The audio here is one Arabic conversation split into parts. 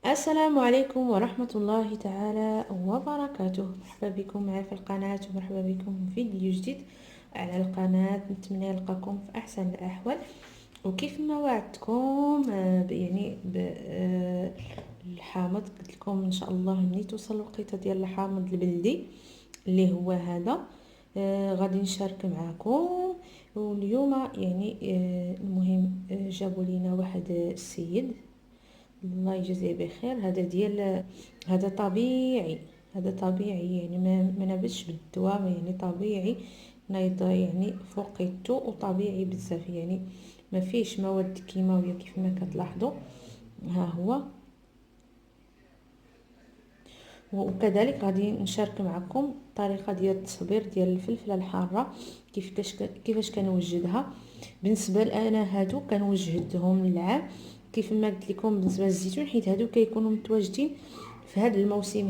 السلام عليكم ورحمة الله تعالى وبركاته. مرحبا بكم معي في القناة ومرحبا بكم في فيديو جديد على القناة. نتمنى نلقاكم في أحسن الأحوال، وكيف ما وعدتكم الحامض قلت لكم ان شاء الله ملي توصل الوقيته ديال الحامض البلدي اللي هو هذا غادي نشارك معكم. واليوم المهم جابوا لينا واحد السيد، الله يجزيه بخير. هذا طبيعي، هذا طبيعي يعني ما نبتش بالدواء، يعني طبيعي نايض يعني فوقيتو، وطبيعي بزاف يعني ما فيش مواد كيماويه كيف ما كتلاحظوا. ها هو. وكذلك غادي نشارك معكم الطريقه ديال التصبير ديال الفلفله الحاره، كيفاش كنوجدها. بالنسبه لأنا هادو كنوجدهم للعام كيف ما قلت لكم بالنسبه للزيتون، حيت هادو كيكونوا متواجدين في هذا الموسم.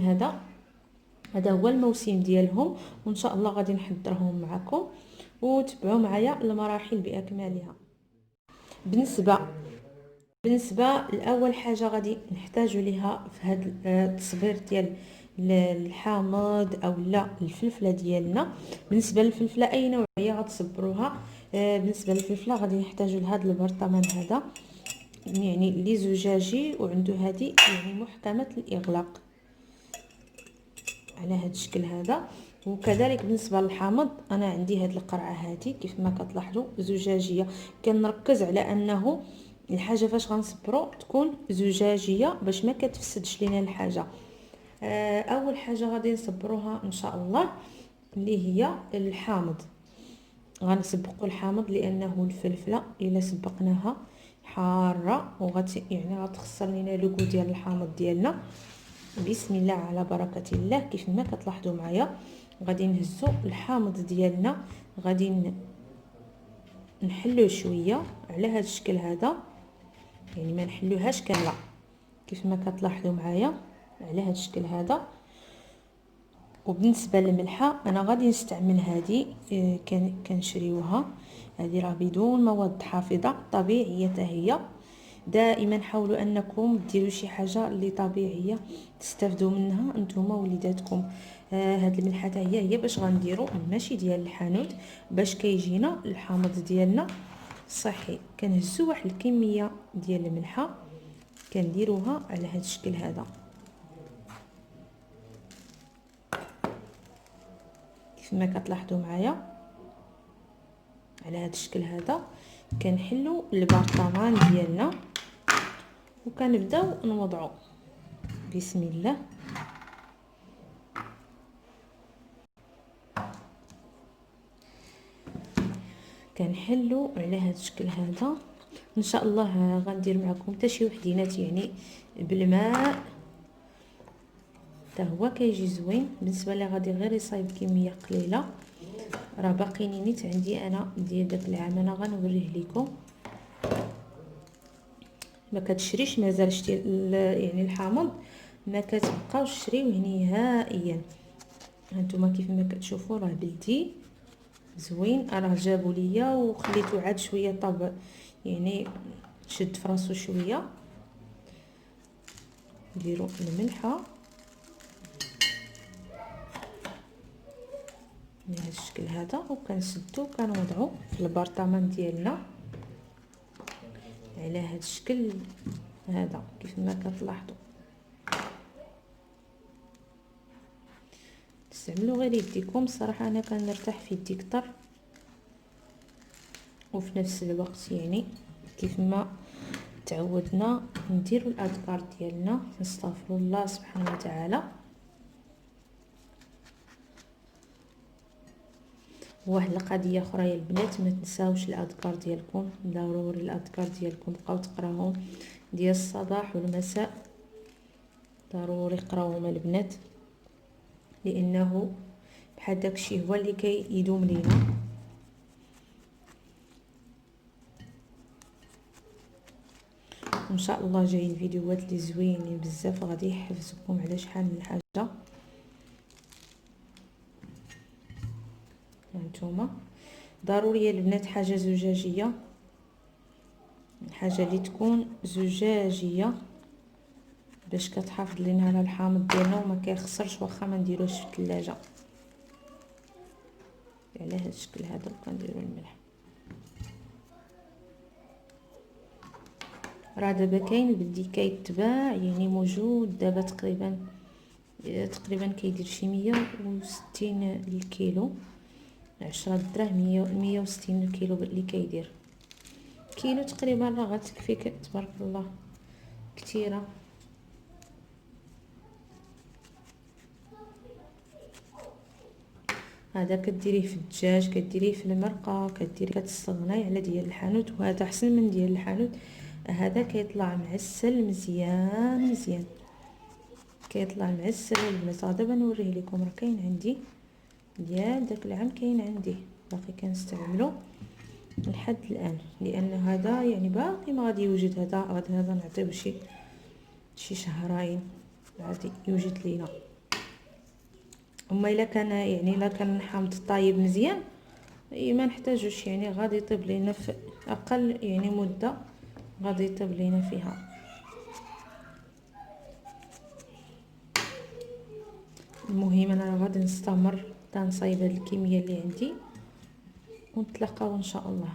هذا هو الموسم ديالهم، وان شاء الله غادي نحضرهم معكم وتبعوا معايا المراحل باكملها. بالنسبه لاول حاجه غادي نحتاج ليها في هذا التصبير ديال الحامض او لا الفلفله ديالنا. بالنسبه للفلفله اي نوعيه غتصبروها، بالنسبه للفلفله غادي نحتاج لهذا البرطمان هذا، يعني اللي زجاجي وعنده هذه يعني محكمه الاغلاق على هذا الشكل هذا. وكذلك بالنسبه للحامض انا عندي هذه القرعه هذه كيف ما كتلاحظوا زجاجيه. كنركز على انه الحاجه فاش غنصبروا تكون زجاجيه باش ما كتفسدش لينا الحاجه. اول حاجه غادي نصبروها ان شاء الله اللي هي الحامض. غنسبقوا الحامض لانه الفلفله الا سبقناها حاره يعني غتخسر لينا لوغو ديال الحامض ديالنا. بسم الله على بركه الله. كيف ما كتلاحظوا معايا غادي نهزو الحامض ديالنا، غادي نحلوه شويه على هذا الشكل هذا، يعني ما نحلوهاش كامله كيف ما كتلاحظوا معايا على هذا الشكل هذا. وبالنسبه للملحه انا غادي نستعمل هذه كنشريوها، هذه راه بدون مواد حافظه طبيعيه هي. دائما حاولوا انكم ديروا شي حاجه اللي طبيعيه تستافدوا منها نتوما ووليداتكم. هاد الملحه هي باش غنديروا ماشي ديال الحانوت، باش كيجينا الحامض ديالنا صحي. كنهزوا واحد الكميه ديال الملحه كنديروها على هذا الشكل هذا كيف ما كتلاحظوا معايا على هذا الشكل هذا. كنحلوا البرطمان ديالنا وكنبداو نوضعوا بسم الله. كنحلوا على هذا الشكل هذا. ان شاء الله غندير معكم حتى شي وحدينات يعني بالماء حتى هو كيجي زوين. بالنسبه لي غادي غير يصايب كميه قليله، راه باقي نيت عندي انا ديال داك العام، انا غنوريه لكم. ما كتشريش مازال شتي يعني الحامض ما كتبقاوش تشريوه نهائيا. هانتوما كيف ما كتشوفوا راه بلدي زوين. راه جابوا ليا وخليته عاد شويه طاب، يعني شد فراسو شويه. نديروا الملحه بهذا الشكل هذا وكنسدو كنوضعو في البرطمان ديالنا على هذا الشكل هذا كيف ما كتلاحظوا. تستعملوا غير يديكم، الصراحه انا كنرتاح في يدي كتر، وفي نفس الوقت يعني كيف ما تعودنا نديروا الاذكار ديالنا، نستغفر الله سبحانه وتعالى. واحد القضيه اخرى يا البنات، ما تنساوش الاذكار ديالكم، ضروري الاذكار ديالكم بقاو تقراوهم ديال الصباح والمساء، ضروري قراوهم البنات، لانه بحال داكشي هو اللي كيدوم لينا. وان شاء الله جايين فيديوهات اللي زوينين بزاف غادي يحفزكم على شحال من حاجه. هانتوما ضروري البنات حاجه زجاجيه، حاجه اللي تكون زجاجيه باش كتحافظ لينا على الحامض ديالنا وما كيخسرش واخا ما نديروش في الثلاجه. على هذا الشكل هذا كنديروا الملح. راه دابا كاين البلدي كيتباع يعني موجود دابا تقريبا كيدير شي 160 الكيلو، 10 دراهم، 160 الكيلو اللي كيدير كيلو تقريبا راه غتكفيك تبارك الله كثيره. هذا كديريه في الدجاج، كديريه في المرقه، كتستغناي على ديال الحانوت، وهذا احسن من ديال الحانوت. هذا كيطلع معسل مزيان مزيان، كيطلع معسل البنات. دابا نوريه لكم، راه كاين عندي ديال داك العام، كاين عندي باقي كنستعملو لحد الان، لان هذا يعني باقي ما غادي يوجد. هذا نعطيو شي شهرين غادي يوجد لينا. اما الا كان يعني الا كان الحامض طايب مزيان ما نحتاجوش، يعني غادي يطيب لينا في اقل يعني مده، غادي يطيب لينا فيها. المهم انا غادي نستمر تنصايب هاد الكميه اللي عندي ونتلاقاو ان شاء الله.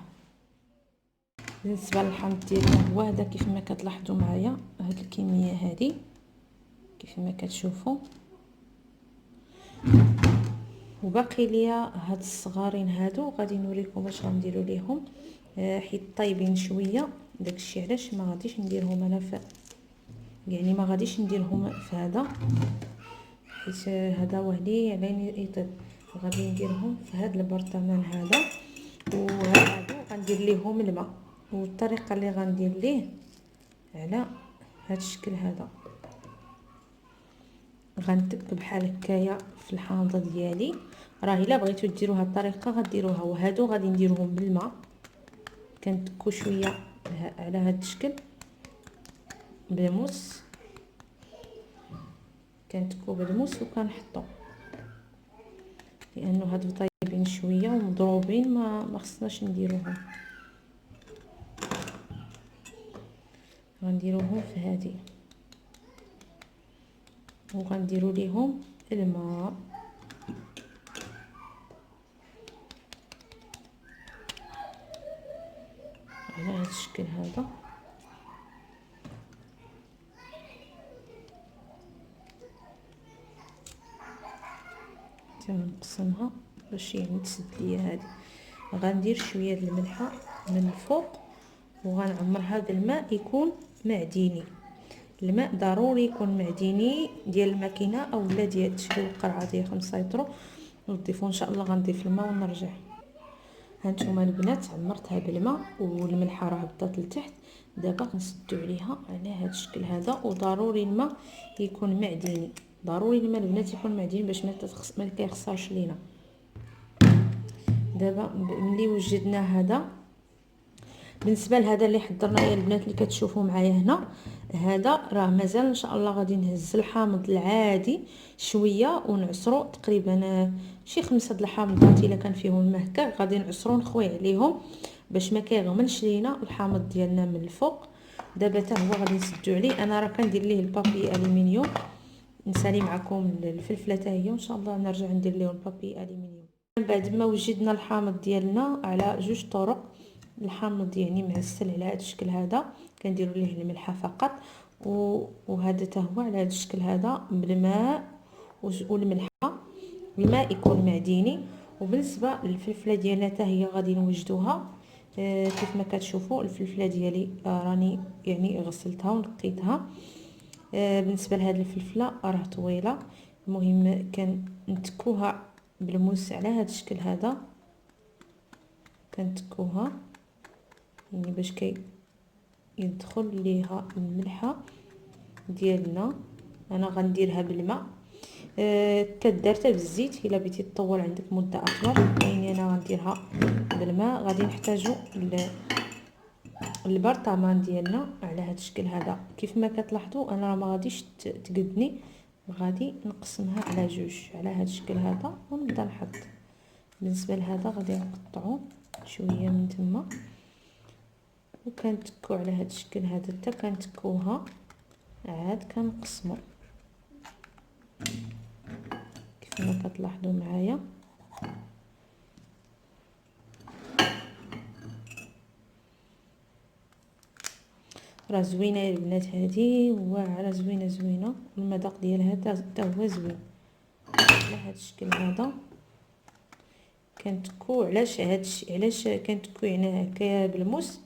بالنسبه للحامض ديالنا هو هذا كيف ما كتلاحظوا معايا، هاد الكميه هذه كيف ما كتشوفوا. وباقي ليا هاد الصغارين هادو غادي نوريكم واش غنديروا ليهم، حيت طايبين شويه. داكشي علاش ما غاديش نديرهم انا في، يعني ما غاديش نديرهم في هذا، حيت هذا وهلي عليني يطيب. غادي نديرهم في هذا البرطمان هذا، وهادو غندير ليهم الماء. والطريقه اللي غندير ليه على هذا الشكل هذا، غنتك بحال هكايا في الحامضه ديالي. راه الا بغيتو ديروا هاد الطريقه غديروها. وهادو غادي نديرهم بالماء، كنتكو شويه على هاد الشكل بالموس، كنتكو بالموس وكنحطو، لانه هادو طايبين شويه ومضروبين ما خصناش نديروهم. غنديروهم في هذه وغنديروا ليهم الماء. على هذا الشكل هذا تنقسمها باش يعني تسد ليا هذه. غندير شويه د الملحه من الفوق وغنعمرها بالماء يكون معدني. الماء ضروري يكون معدني ديال الماكينه اولا ديال تشريو القرعه ديال 5 لتر وتضيفوا. ان شاء الله غنضيف الماء ونرجع. هانتوما البنات عمرتها بالماء والملحه راه هبطت لتحت. دابا غنسدو عليها على هذا الشكل هذا. وضروري الماء يكون معدني، ضروري الماء البنات يكون معدني باش ما كيخسرش لينا. دابا ملي وجدنا هذا، بالنسبه لهذا اللي حضرنا يا البنات اللي كتشوفوا معايا هنا، هذا راه مازال ان شاء الله غادي نهز الحامض العادي شويه ونعصرو تقريبا شي 5 د الحامضات الا كان فيهم الماء هكا، غادي نعصرو نخوي عليهم باش ما كيغملش لينا الحامض ديالنا من الفوق. دابا حتى هو غادي نسدو عليه. انا راه كندير ليه البابي الومنيوم. نسالي معكم الفلفله حتى هي، وان شاء الله نرجع ندير لهم البابي الومنيوم. من بعد ما وجدنا الحامض ديالنا على 2 طرق، الحامض يعني معسل على هذا الشكل هذا كنديروا ليه الملحه فقط، وهذا حتى هو على هذا الشكل هذا بالماء والملحه. الماء يكون معدني. وبالنسبه للفلفله ديالنا حتى هي غادي نوجدوها. كيف ما كتشوفوا الفلفله ديالي راني يعني غسلتها ونقيتها. بالنسبه لهذه الفلفله راه طويله. المهم كنتكوها بالموس على هذا الشكل هذا، كنتكوها يعني باش يدخل ليها الملحه ديالنا. انا غنديرها بالماء. كدار حتى بالزيت الا بغيتي تطول عندك مده اطول، يعني انا غنديرها بالماء. غادي نحتاجو البرطمان ديالنا على هذا الشكل هذا. كيف ما كتلاحظوا انا راه ما غاديش تقدني، غادي نقسمها على 2 على هذا الشكل هذا ونبدا نحط. بالنسبه لهذا غادي نقطعو شويه من تما وكنتكو على هذا الشكل هذا حتى كنتكوها عاد كنقسمو كيف ما كتلاحظوا معايا. راه زوينه يا البنات هذه، واعره زوينه زوينه، المذاق ديالها حتى هو زوين على هذا الشكل هذا. كنتكو علاش هادشي، علاش كنتكو يعني هكايا بالموس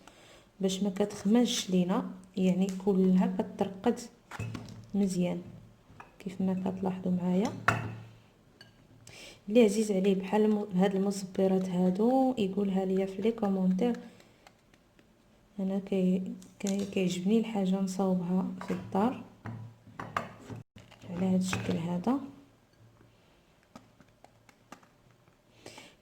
باش ما كتخماش لينا، يعني كلها كترقد مزيان كيف ما كتلاحظوا معايا. اللي عزيز عليه بحال هاد المصبرات هادو يقولها ليا في لي كومونتير. انا كيعجبني الحاجه نصاوبها في الدار على هذا الشكل هذا.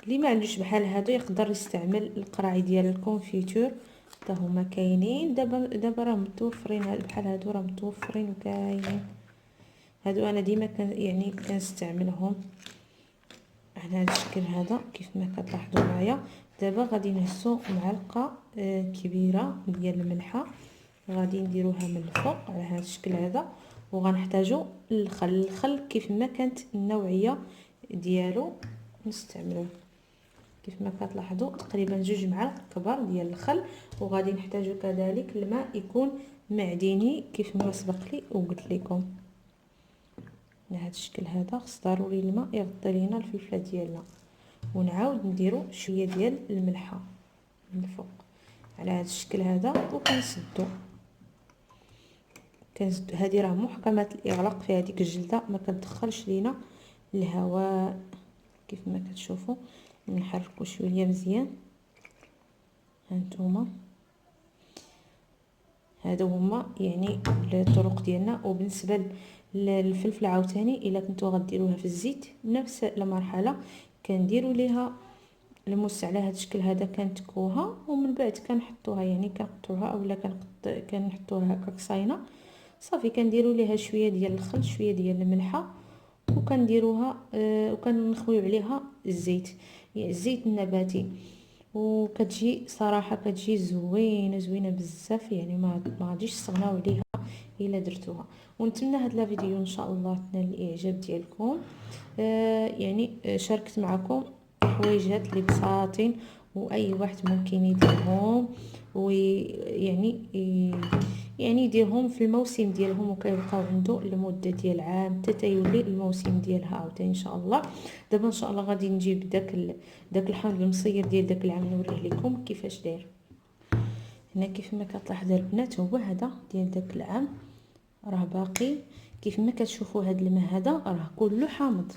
اللي ما عندوش بحال هادو يقدر يستعمل القراعي ديال الكونفيتور، حتى هما كاينين دابا راه متوفرين، بحال هادو راه متوفرين وكاينين. هادو انا ديما يعني كنستعملهم على هذا الشكل هذا كيف ما كتلاحظوا معايا. دابا غادي نهزو معلقه كبيره ديال الملحه، غادي نديروها من الفوق على هذا الشكل هذا. وغنحتاجوا الخل كيف ما كانت النوعيه ديالو نستعملوه كيف ما كتلاحظوا تقريبا 2 معالق كبار ديال الخل. وغادي نحتاجوا كذلك الماء يكون معدني كيف ما سبق لي وقلت لكم على هذا الشكل هذا. خص ضروري الماء يغطي لينا الفلفله ديالنا. ونعاود نديرو شويه ديال الملحه من الفوق على هذا الشكل هذا. وكنسدو هذه راه محكمه الاغلاق في هذيك الجلده، ما كتدخلش لينا الهواء كيف ما كتشوفوا. نحركو شويه مزيان. هانتوما هادو هما يعني الطرق ديالنا. وبالنسبه للفلفله عاوتاني الا كنتو غديروها في الزيت نفس المرحله كنديروا ليها الموس على هذا الشكل هذا، كنتكوها ومن بعد كنحطوها يعني كنقطعوها اولا كنحطوها هكاك صاينه صافي. كنديروا ليها شويه ديال الخل شويه ديال الملحه وكنديروها وكنخويو عليها الزيت، يعني الزيت النباتي. وكتجي صراحه كتجي زوينه زوينه بزاف، يعني ما غاديش تستغناو عليها الا درتوها. ونتمنى هاد لا فيديو ان شاء الله تنال الاعجاب ديالكم. يعني شاركت معكم حوايج هاد اللي بساطين واي واحد ممكن يديرهم، ويعني يعني يديرهم في الموسم ديالهم وكيبقاو عنده لمده ديال عام حتى يولي الموسم ديالها عاوتاني ان شاء الله. دابا ان شاء الله غادي نجيب داك الحامض المصير ديال داك العام نوريه لكم كيفاش داير. هنا كيف ما كتلاحظوا البنات هو هذا ديال داك العام راه باقي كيف ما كتشوفوا. هذا الماء هذا راه كله حامض،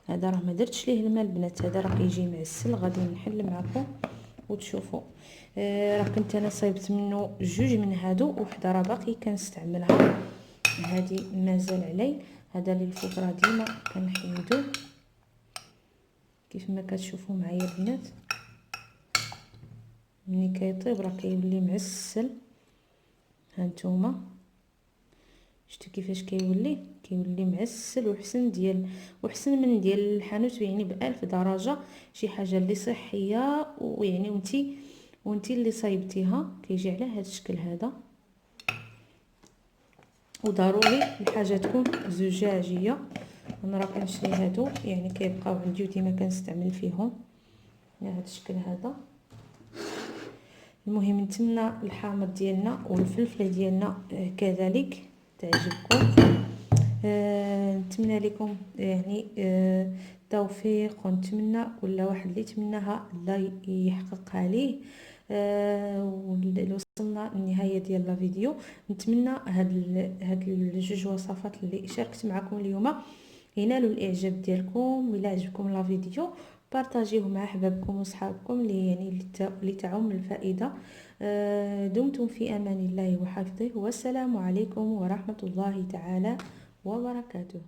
هذا راه ما درتش ليه الماء البنات، هذا راه كيجي معسل. غادي نحل معكم وتشوفوا. راه كنت انا صايبت منه 2 من هادو وحده راه باقي كنستعملها، هذه مازال علي. هذا للفطره ديما كنحيدو كيف ما كتشوفوا معايا البنات. ملي كيطيب راه كيولي معسل. هانتوما شفتوا كيفاش كيولي معسل وحسن من ديال الحانوت، يعني ب1000 درجه. شي حاجه اللي صحيه ويعني وانتي اللي صايبتيها كيجي على هذا الشكل هذا. وضروري الحاجه تكون زجاجيه. انا راه كنشري هادو يعني كيبقاو عندي وديما كنستعمل فيهم على هذا الشكل هذا. المهم نتمنى الحامض ديالنا والفلفله ديالنا كذلك تعجبكم. نتمنى لكم يعني التوفيق، ونتمنى كل واحد اللي تمناها الله يحققها ليه. وصلنا للنهايه ديال لا فيديو. نتمنى هاد 2 وصفات اللي شاركت معكم اليوم ينالوا الاعجاب ديالكم. ولا عجبكم لا فيديو بارطاجيوه مع احبابكم وصحابكم اللي يعني اللي تعم الفائده. دمتم في امان الله وحفظه، والسلام عليكم ورحمه الله تعالى وبركاته.